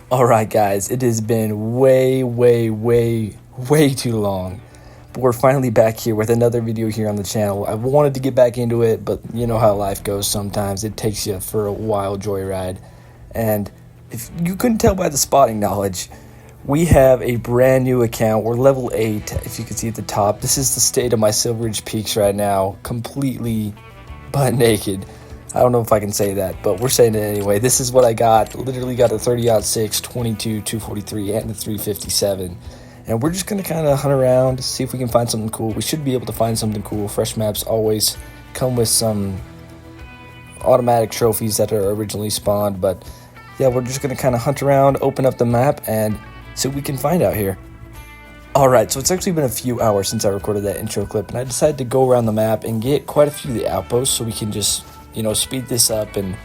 Alright guys, it has been way too long. But we're finally back here with another video here on the channel. I wanted to get back into it, but you know how life goes sometimes. It takes you for a wild joyride. And if you couldn't tell by the spotting knowledge, we have a brand new account. We're level 8, if you can see at the top. This is the state of my Silver Ridge Peaks right now, completely butt naked. I don't know if I can say that, but we're saying it anyway. This is what I got. Literally got a 30-06, 22, 243, and a 357. And we're just going to kind of hunt around, see if we can find something cool. We should be able to find something cool. Fresh maps always come with some automatic trophies that are originally spawned. But yeah, we're just going to kind of hunt around, open up the map, and see what we can find out here. Alright, so it's actually been a few hours since I recorded that intro clip, and I decided to go around the map and get quite a few of the outposts so we can just speed this up and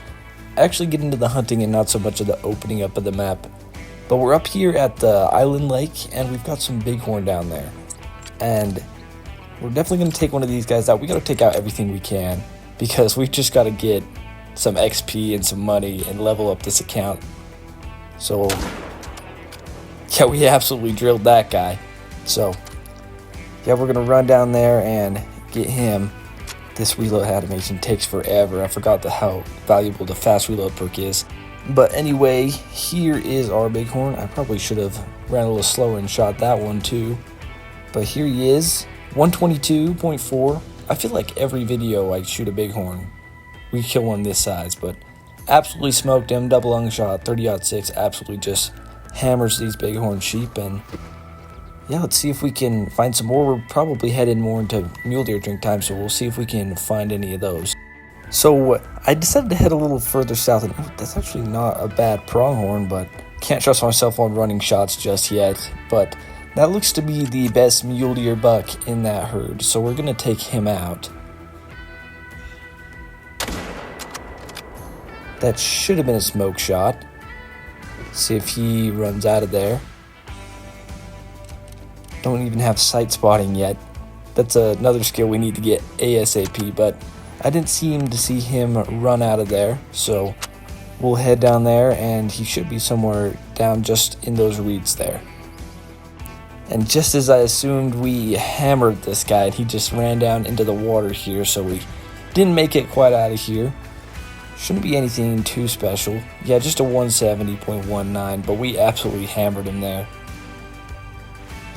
actually get into the hunting and not so much of the opening up of the map. But we're up here at the Island Lake, and we've got some bighorn down there. And we're definitely going to take one of these guys out. We got to take out everything we can, because we've just got to get some XP and some money and level up this account. So, yeah, we absolutely drilled that guy. So, yeah, we're going to run down there and get him. This reload animation takes forever. I forgot how valuable the fast reload perk is. But anyway, here is our bighorn. I probably should have ran a little slower and shot that one too. But here he is, 122.4. I feel like every video I shoot a bighorn, we kill one this size. But absolutely smoked him, double lung shot, 30-06, absolutely just hammers these bighorn sheep. And yeah, let's see if we can find some more. We're probably headed more into mule deer drink time, so we'll see if we can find any of those. So I decided to head a little further south, and that's actually not a bad pronghorn, but can't trust myself on running shots just yet. But that looks to be the best mule deer buck in that herd, so we're gonna take him out. That should have been a smoke shot. See if he runs out of there. Don't even have sight spotting yet. That's another skill we need to get ASAP, but I didn't seem to see him run out of there, so we'll head down there, and he should be somewhere down just in those reeds there. And just as I assumed, we hammered this guy, and he just ran down into the water here, so we didn't make it quite out of here. Shouldn't be anything too special. Yeah, just a 170.19, but we absolutely hammered him there.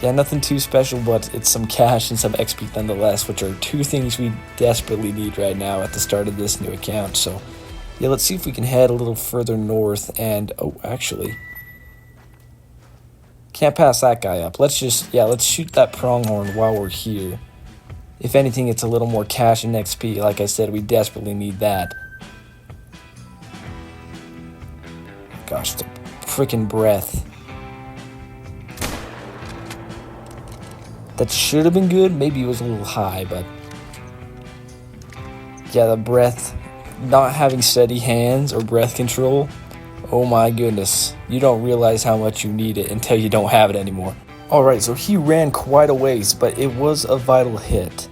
Yeah, nothing too special, but it's some cash and some XP nonetheless, which are two things we desperately need right now at the start of this new account. So, yeah, let's see if we can head a little further north and, oh, actually, can't pass that guy up. Let's shoot that pronghorn while we're here. If anything, it's a little more cash and XP. Like I said, we desperately need that. Gosh, the freaking breath. That should have been good. Maybe it was a little high, but yeah, the breath, not having steady hands or breath control, oh my goodness. You don't realize how much you need it until you don't have it anymore. Alright, so he ran quite a ways, but it was a vital hit.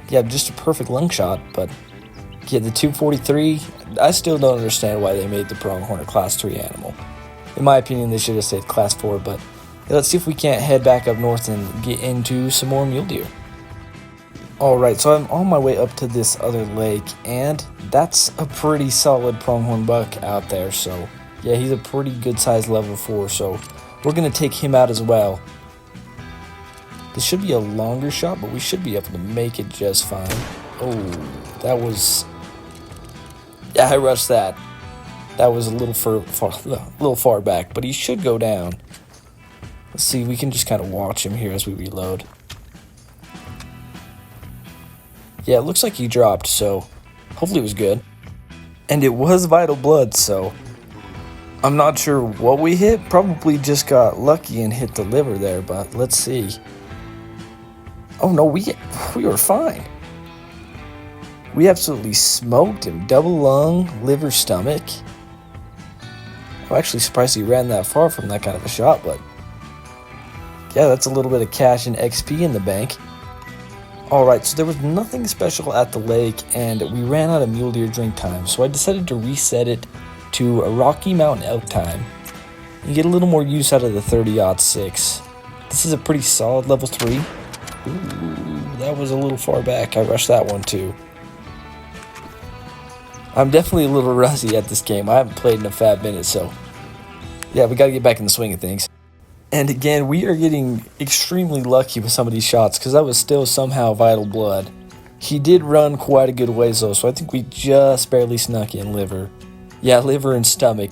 Yeah, just a perfect lung shot, but yeah, the 243, I still don't understand why they made the pronghorn a class 3 animal. In my opinion, they should have said class 4, but let's see if we can't head back up north and get into some more mule deer. Alright, so I'm on my way up to this other lake, and that's a pretty solid pronghorn buck out there. So yeah, he's a pretty good size level 4, so we're going to take him out as well. This should be a longer shot, but we should be able to make it just fine. Oh, that was... yeah, I rushed that. That was a little far back, but he should go down. Let's see, we can just kind of watch him here as we reload. Yeah, it looks like he dropped, so hopefully it was good. And it was vital blood, so I'm not sure what we hit. Probably just got lucky and hit the liver there, but let's see. Oh no, we were fine. We absolutely smoked him. Double lung, liver, stomach. I'm actually surprised he ran that far from that kind of a shot, but yeah, that's a little bit of cash and XP in the bank. Alright, so there was nothing special at the lake, and we ran out of mule deer drink time, so I decided to reset it to a Rocky Mountain elk time. You get a little more use out of the 30-06. This is a pretty solid level 3. Ooh, that was a little far back. I rushed that one too. I'm definitely a little rusty at this game. I haven't played in a fat minute, so yeah, we got to get back in the swing of things. And again, we are getting extremely lucky with some of these shots because that was still somehow Vital Blood. He did run quite a good ways though, so I think we just barely snuck in liver. Yeah, liver and stomach.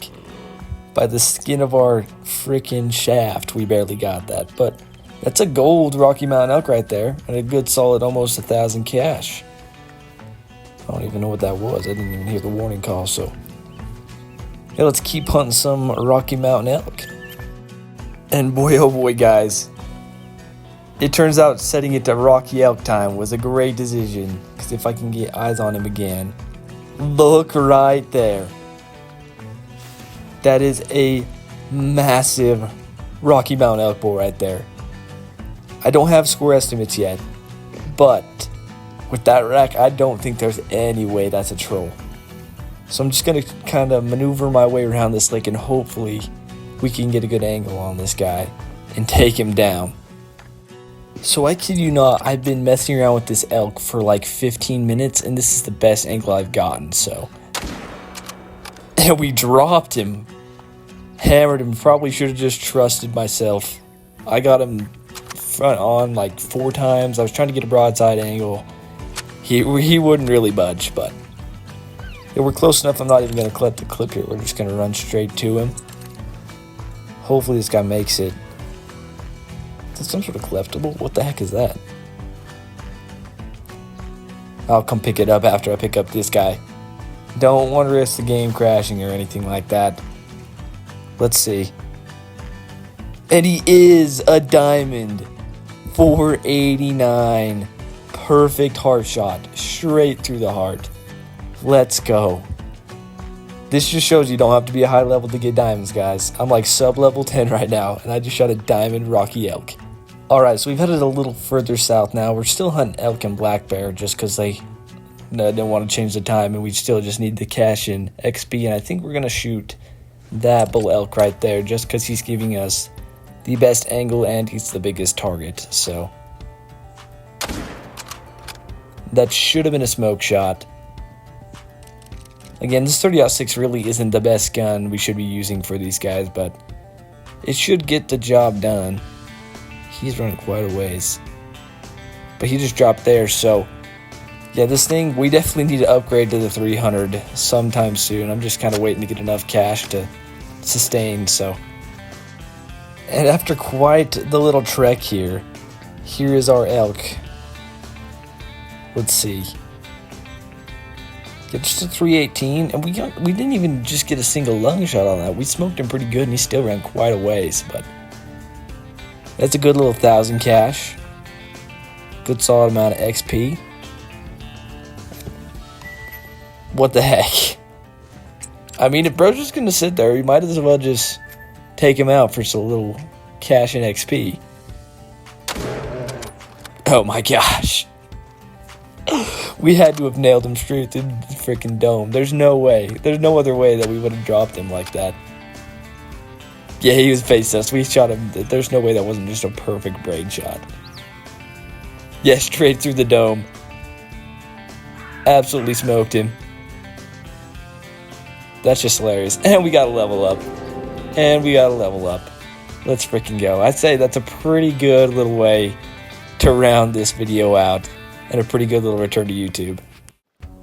By the skin of our freaking shaft, we barely got that. But that's a gold Rocky Mountain elk right there, and a good solid almost 1,000 cash. I don't even know what that was. I didn't even hear the warning call, so yeah, let's keep hunting some Rocky Mountain elk. And boy, oh boy, guys, it turns out setting it to Rocky Elk time was a great decision, because if I can get eyes on him again, look right there. That is a massive Rocky Mountain elk bull right there. I don't have score estimates yet, but with that rack, I don't think there's any way that's a troll. So I'm just going to kind of maneuver my way around this lake, and hopefully we can get a good angle on this guy and take him down. So I kid you not, I've been messing around with this elk for like 15 minutes, and this is the best angle I've gotten, so. And we dropped him. Hammered him. Probably should have just trusted myself. I got him front on like 4 times. I was trying to get a broadside angle. He wouldn't really budge, but yeah, we're close enough. I'm not even going to collect the clip here. We're just going to run straight to him. Hopefully this guy makes it. Is that some sort of collectible? What the heck is that? I'll come pick it up after I pick up this guy. Don't want to risk the game crashing or anything like that. Let's see. And he is a diamond. 489. Perfect heart shot. Straight through the heart. Let's go. This just shows you don't have to be a high level to get diamonds, guys. I'm like sub level 10 right now, and I just shot a diamond Rocky elk. Alright, so we've headed a little further south now. We're still hunting elk and black bear just because they didn't want to change the time, and we still just need to cash in XP, and I think we're going to shoot that bull elk right there just because he's giving us the best angle and he's the biggest target. So that should have been a smoke shot. Again, this 30-06 really isn't the best gun we should be using for these guys, but it should get the job done. He's running quite a ways, but he just dropped there. So yeah, this thing, we definitely need to upgrade to the 300 sometime soon. I'm just kind of waiting to get enough cash to sustain. So, and after quite the little trek here is our elk. Let's see. Get just a 318, and we didn't even just get a single lung shot on that. We smoked him pretty good, and he still ran quite a ways, but that's a good little 1,000 cash. Good solid amount of XP. What the heck? I mean, if bro's just gonna sit there, you might as well just take him out for some little cash and XP. Oh my gosh. We had to have nailed him straight through the freaking dome. There's no way. There's no other way that we would have dropped him like that. Yeah, he was face us. We shot him. There's no way that wasn't just a perfect brain shot. Yeah, straight through the dome. Absolutely smoked him. That's just hilarious. And we got to level up. And we got to level up. Let's freaking go. I'd say that's a pretty good little way to round this video out. And a pretty good little return to YouTube.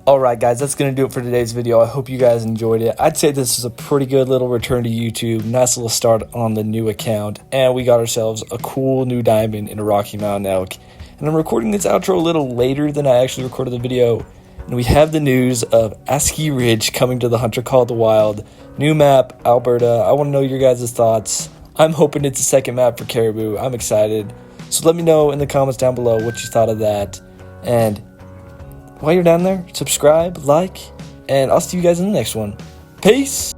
Alright guys, that's going to do it for today's video. I hope you guys enjoyed it. I'd say this is a pretty good little return to YouTube. Nice little start on the new account. And we got ourselves a cool new diamond in a Rocky Mountain elk. And I'm recording this outro a little later than I actually recorded the video. And we have the news of Askey Ridge coming to the Hunter Call of the Wild. New map, Alberta. I want to know your guys' thoughts. I'm hoping it's a second map for Caribou. I'm excited. So let me know in the comments down below what you thought of that. And while you're down there, subscribe, like, and I'll see you guys in the next one. Peace!